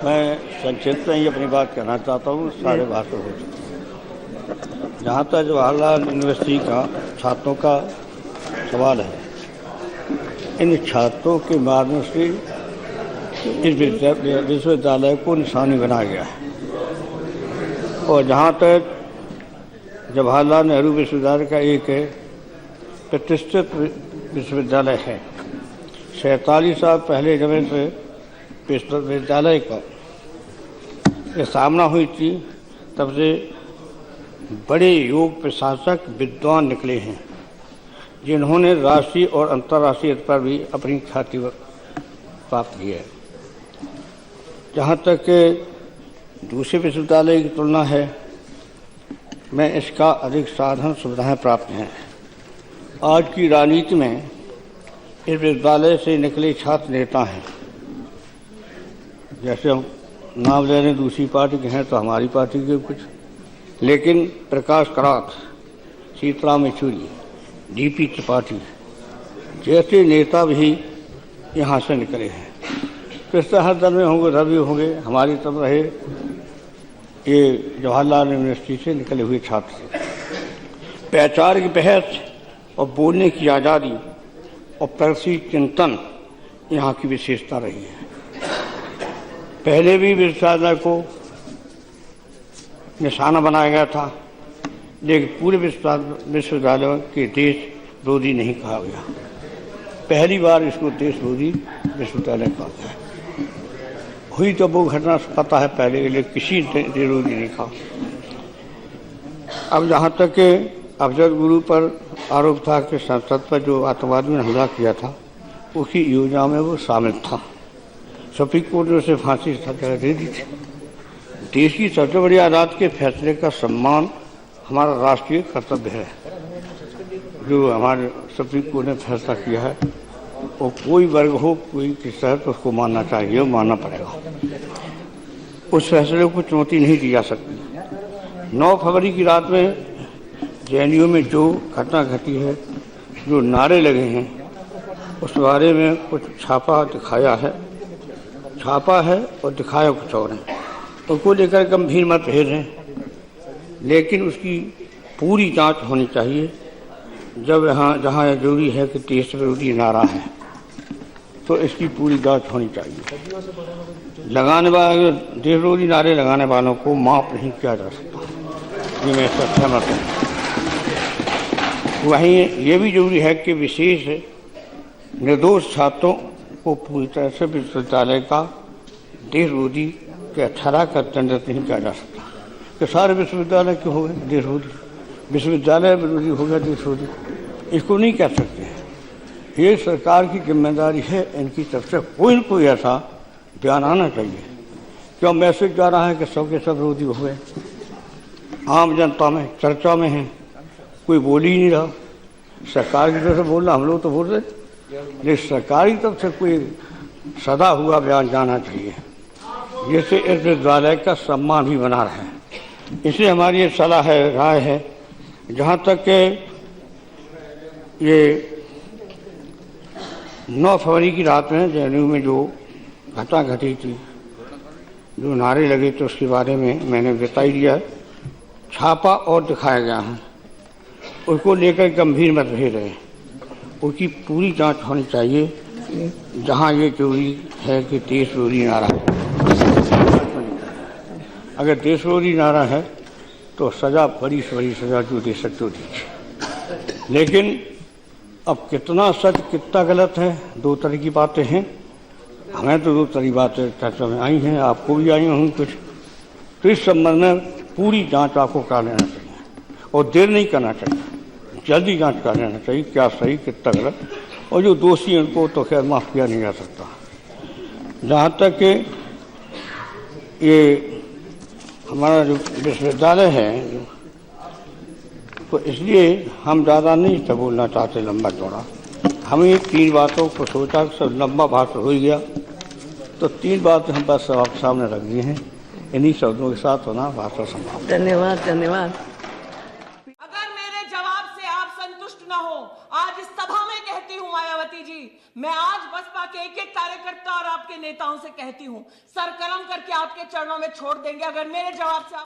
मैं संक्षिप्त में ही अपनी बात कहना चाहता हूँ, सारे भाषण हो चुके। जहाँ तक जवाहरलाल यूनिवर्सिटी का छात्रों का सवाल है, इन छात्रों के माध्यम से इस विश्वविद्यालय को निशानी बनाया गया है। और जहाँ तक जवाहरलाल नेहरू विश्वविद्यालय का एक प्रतिष्ठित विश्वविद्यालय है, 47 साल पहले जब से विश्वविद्यालय का ये सामना हुई थी, तब से बड़े योग प्रशासक विद्वान निकले हैं, जिन्होंने राष्ट्रीय और अंतर्राष्ट्रीय स्तर पर भी अपनी ख्याति प्राप्त की है। जहाँ तक कि दूसरे विश्वविद्यालय की तुलना है, में इसका अधिक साधन सुविधाएं प्राप्त हैं। आज की राजनीति में इस विश्वविद्यालय से निकले छात्र नेता हैं, जैसे हम नाम ले रहे हैं दूसरी पार्टी के हैं तो हमारी पार्टी के कुछ, लेकिन प्रकाश करात, सीताराम येचुरी, डीपी त्रिपाठी जैसे नेता भी यहाँ से निकले हैं। तो हर दल में होंगे, रवि होंगे, हमारी तरफ रहे ये जवाहरलाल यूनिवर्सिटी से निकले हुए छात्र। पहचान की बहस और बोलने की आज़ादी और परसी चिंतन यहाँ की विशेषता रही है। पहले भी विश्वविद्यालय को निशाना बनाया गया था, लेकिन पूरे विश्वविद्यालय के देश विरोधी नहीं कहा गया। पहली बार इसको देश विरोधी विश्वविद्यालय कहा गया। हुई तो वो घटना पता है पहले के लिए, किसी देश विरोधी नहीं कहा। अब जहाँ तक के अफजल गुरु पर आरोप था कि संसद पर जो आतंकवादियों ने हमला किया था, उसकी योजना में वो शामिल था। सुप्रीम कोर्ट ने उसे फांसी की सजा दे दी थी। देश की सबसे बड़ी अदालत के फैसले का सम्मान हमारा राष्ट्रीय कर्तव्य है। जो हमारे सुप्रीम कोर्ट ने फैसला किया है, वो कोई वर्ग हो, कोई किस तरह, तो उसको मानना चाहिए, मानना पड़ेगा। उस फैसले को चुनौती नहीं दी जा सकती। 9 फरवरी की रात में जेएनयू में जो घटना घटी है, जो नारे लगे हैं, उस बारे में कुछ छापा है और दिखाया कुछ और है। उसको लेकर गंभीर मतभेद हैं, लेकिन उसकी पूरी जांच होनी चाहिए। जब जहाँ यह जरूरी है कि देश विरोधी नारा है, तो इसकी पूरी जांच होनी चाहिए। लगाने वाले देश विरोधी नारे लगाने वालों को माफ नहीं किया जा सकता, ये मैं सहमत हूँ। वहीं ये भी जरूरी है कि विशेष निर्दोष छात्रों को पूरी तरह से विश्वविद्यालय का देश विरोधी के ठहरा कर दंडित नहीं किया जा सकता। कि सारे विश्वविद्यालय क्यों हो गए देश विरोधी, विश्वविद्यालय विरोधी हो गया देश विरोधी, इसको नहीं कह सकते हैं। ये सरकार की जिम्मेदारी है, इनकी तरफ से कोई न कोई ऐसा बयान आना चाहिए। क्यों मैसेज जा रहा है कि सब के सब विरोधी हो गए, आम जनता में चर्चा में है, कोई बोल ही नहीं रहा। सरकार की तरफ से बोलना, हम लोग तो बोल रहे, लेकिन सरकार की तरफ से कोई सदा हुआ बयान जाना चाहिए, जिससे इस विश्वविद्यालय का सम्मान भी बना रहे। इसलिए हमारी ये सलाह है, राय है, जहाँ तक के ये 9 फरवरी की रात में जेएनयू में जो घटना घटी थी, जो नारे लगे थे, उसके बारे में मैंने बताई दिया। छापा और दिखाया गया है, उसको लेकर गंभीर मतभेद है, उसकी पूरी जांच होनी चाहिए। जहां ये जरूरी है कि देश विरोधी नारा है, अगर देश विरोधी नारा है तो सजा, बड़ी से बड़ी सजा जो दे सकते हो दीजिए। लेकिन अब कितना सच कितना गलत है, 2 तरह की बातें हैं। हमें तो 2 तरह की बातें चर्चा में आई हैं, आपको भी आई होंगी कुछ। तो इस संबंध में पूरी जांच आपको करा लेना चाहिए और देर नहीं करना चाहिए, जल्दी जांच कर लेना चाहिए, क्या सही कितना गलत। और जो दोषी हैं उनको तो खैर माफ़ किया नहीं जा सकता। जहाँ तक कि ये हमारा जो विश्वविद्यालय है, तो इसलिए हम ज़्यादा नहीं सब बोलना चाहते लंबा चौड़ा। हमें 3 बातों को सोचा कि सब लंबा भाषण हो गया, तो 3 बातें हम बस आपके सामने रख दी हैं। इन्हीं शब्दों के साथ होना भाषण समाप्त। धन्यवाद धन्यवाद। अगर मेरे जवाब से आप संतुष्ट न हो, आज इस सभा में कहती हूँ मायावती मायावती जी, मैं आज बसपा के एक एक कार्यकर्ता और आपके नेताओं से कहती हूं, सर कलम करके आपके चरणों में छोड़ देंगे अगर मेरे जवाब से आप